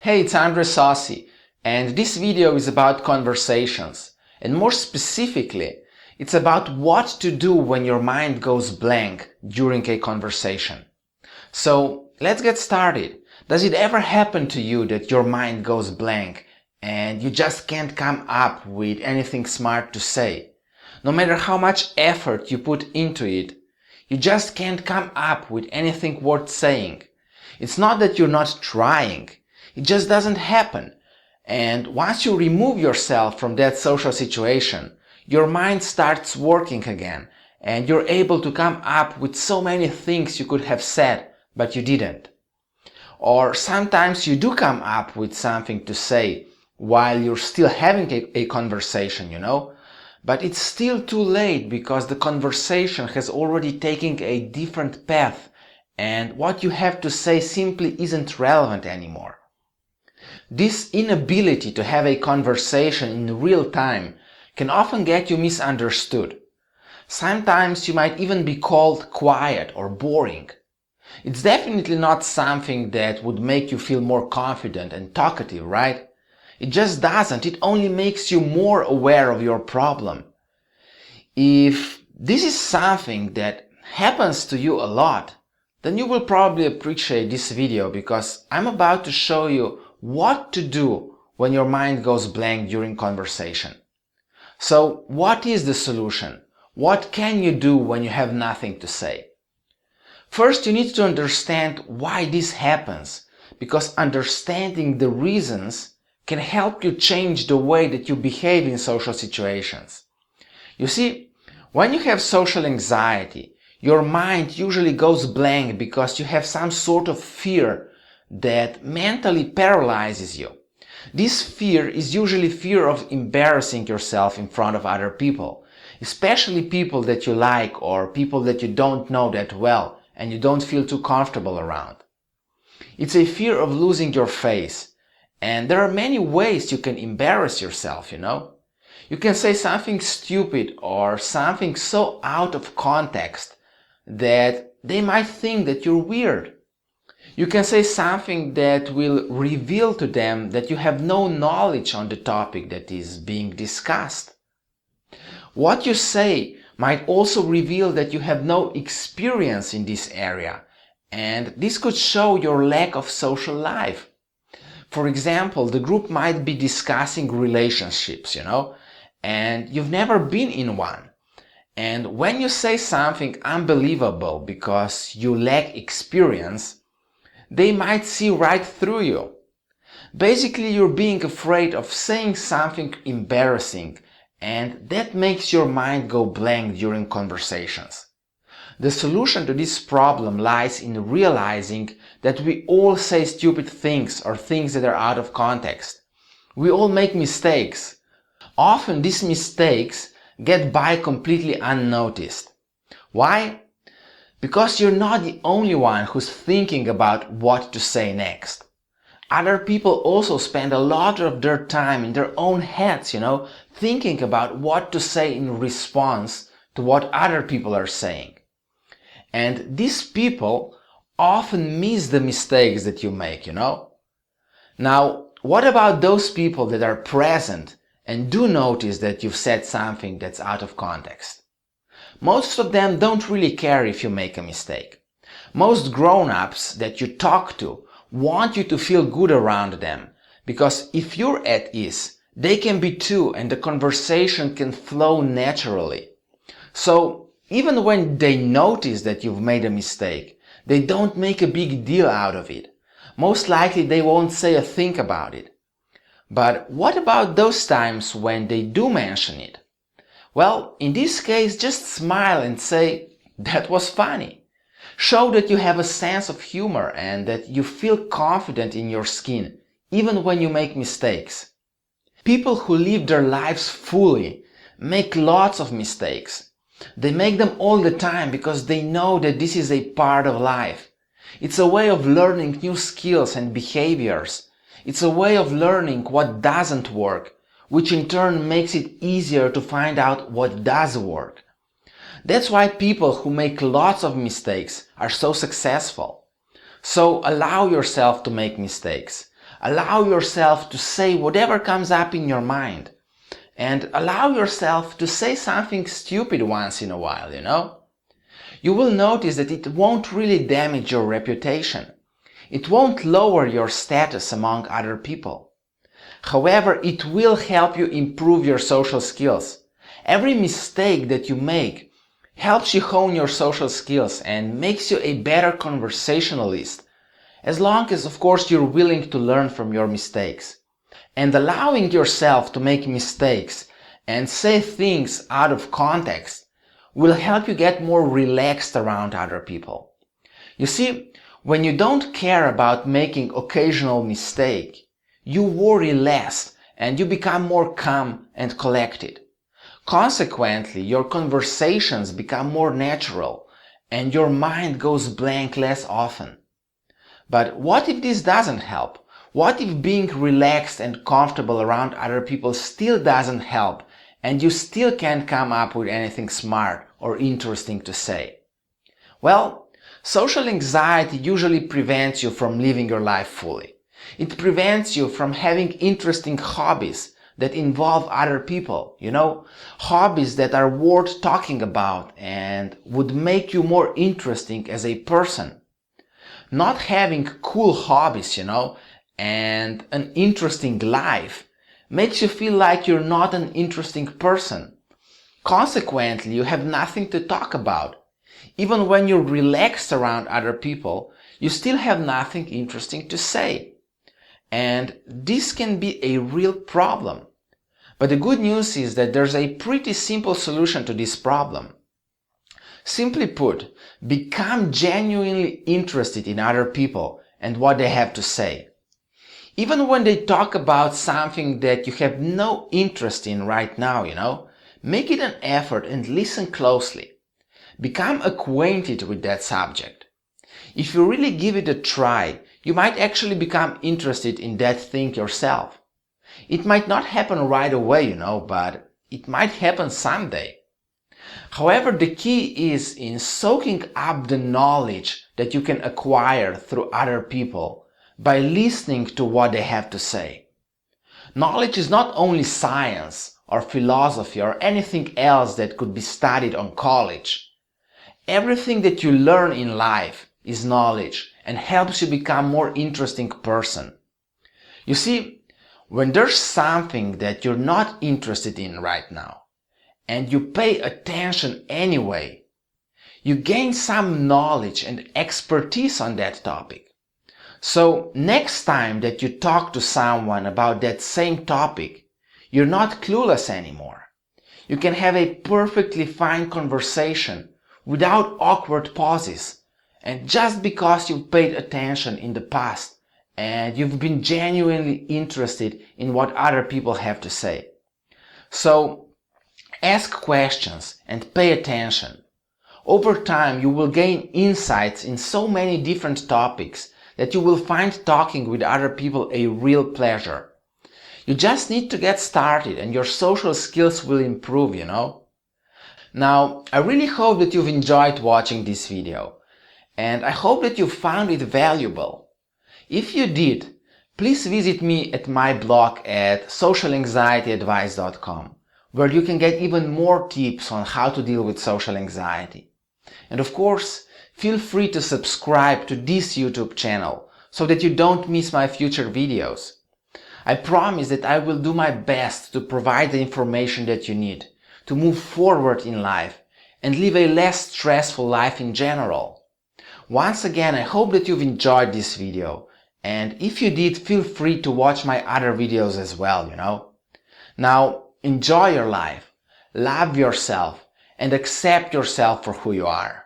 Hey, it's Andre Sassi, and this video is about conversations, and more specifically, it's about what to do when your mind goes blank during a conversation. So, let's get started. Does it ever happen to you that your mind goes blank and you just can't come up with anything smart to say? No matter how much effort you put into it, you just can't come up with anything worth saying. It's not that you're not trying. It just doesn't happen. And once you remove yourself from that social situation, your mind starts working again, and you're able to come up with so many things you could have said, but you didn't. Or sometimes you do come up with something to say while you're still having a conversation, but it's still too late because the conversation has already taken a different path, and what you have to say simply isn't relevant anymore. This inability to have a conversation in real time can often get you misunderstood. Sometimes you might even be called quiet or boring. It's definitely not something that would make you feel more confident and talkative, right? It just doesn't. It only makes you more aware of your problem. If this is something that happens to you a lot, then you will probably appreciate this video because I'm about to show you what to do when your mind goes blank during conversation. So, what is the solution? What can you do when you have nothing to say? First, you need to understand why this happens, because understanding the reasons can help you change the way that you behave in social situations. You see, when you have social anxiety, your mind usually goes blank because you have some sort of fear that mentally paralyzes you. This fear is usually fear of embarrassing yourself in front of other people, especially people that you like or people that you don't know that well and you don't feel too comfortable around. It's a fear of losing your face, and there are many ways you can embarrass yourself, You can say something stupid or something so out of context that they might think that you're weird. You can say something that will reveal to them that you have no knowledge on the topic that is being discussed. What you say might also reveal that you have no experience in this area, and this could show your lack of social life. For example, the group might be discussing relationships, and you've never been in one. And when you say something unbelievable because you lack experience, they might see right through you. Basically, you're being afraid of saying something embarrassing, and that makes your mind go blank during conversations. The solution to this problem lies in realizing that we all say stupid things or things that are out of context. We all make mistakes. Often these mistakes get by completely unnoticed. Why? Because you're not the only one who's thinking about what to say next. Other people also spend a lot of their time in their own heads, thinking about what to say in response to what other people are saying. And these people often miss the mistakes that you make, Now, what about those people that are present and do notice that you've said something that's out of context? Most of them don't really care if you make a mistake. Most grown-ups that you talk to want you to feel good around them, because if you're at ease, they can be too, and the conversation can flow naturally. So, even when they notice that you've made a mistake, they don't make a big deal out of it. Most likely they won't say a thing about it. But what about those times when they do mention it? Well, in this case, just smile and say, "That was funny." Show that you have a sense of humor and that you feel confident in your skin, even when you make mistakes. People who live their lives fully make lots of mistakes. They make them all the time because they know that this is a part of life. It's a way of learning new skills and behaviors. It's a way of learning what doesn't work, which in turn makes it easier to find out what does work. That's why people who make lots of mistakes are so successful. So allow yourself to make mistakes. Allow yourself to say whatever comes up in your mind. And allow yourself to say something stupid once in a while, You will notice that it won't really damage your reputation. It won't lower your status among other people. However, it will help you improve your social skills. Every mistake that you make helps you hone your social skills and makes you a better conversationalist, as long as, of course, you're willing to learn from your mistakes. And allowing yourself to make mistakes and say things out of context will help you get more relaxed around other people. You see, when you don't care about making occasional mistake, you worry less and you become more calm and collected. Consequently, your conversations become more natural and your mind goes blank less often. But what if this doesn't help? What if being relaxed and comfortable around other people still doesn't help and you still can't come up with anything smart or interesting to say? Well, social anxiety usually prevents you from living your life fully. It prevents you from having interesting hobbies that involve other people, hobbies that are worth talking about and would make you more interesting as a person. Not having cool hobbies, and an interesting life makes you feel like you're not an interesting person. Consequently, you have nothing to talk about. Even when you're relaxed around other people, you still have nothing interesting to say. And this can be a real problem. But the good news is that there's a pretty simple solution to this problem. Simply put, become genuinely interested in other people and what they have to say. Even when they talk about something that you have no interest in right now, make it an effort and listen closely. Become acquainted with that subject. If you really give it a try, you might actually become interested in that thing yourself. It might not happen right away, but it might happen someday. However, the key is in soaking up the knowledge that you can acquire through other people by listening to what they have to say. Knowledge is not only science or philosophy or anything else that could be studied on college. Everything that you learn in life is knowledge and helps you become a more interesting person. You see, when there's something that you're not interested in right now, and you pay attention anyway, you gain some knowledge and expertise on that topic. So next time that you talk to someone about that same topic, you're not clueless anymore. You can have a perfectly fine conversation without awkward pauses, and just because you've paid attention in the past and you've been genuinely interested in what other people have to say. So ask questions and pay attention. Over time, you will gain insights in so many different topics that you will find talking with other people a real pleasure. You just need to get started and your social skills will improve, Now, I really hope that you've enjoyed watching this video, and I hope that you found it valuable. If you did, please visit me at my blog at socialanxietyadvice.com, where you can get even more tips on how to deal with social anxiety. And of course, feel free to subscribe to this YouTube channel so that you don't miss my future videos. I promise that I will do my best to provide the information that you need to move forward in life and live a less stressful life in general. Once again, I hope that you've enjoyed this video, and if you did, feel free to watch my other videos as well, Now, enjoy your life, love yourself, and accept yourself for who you are.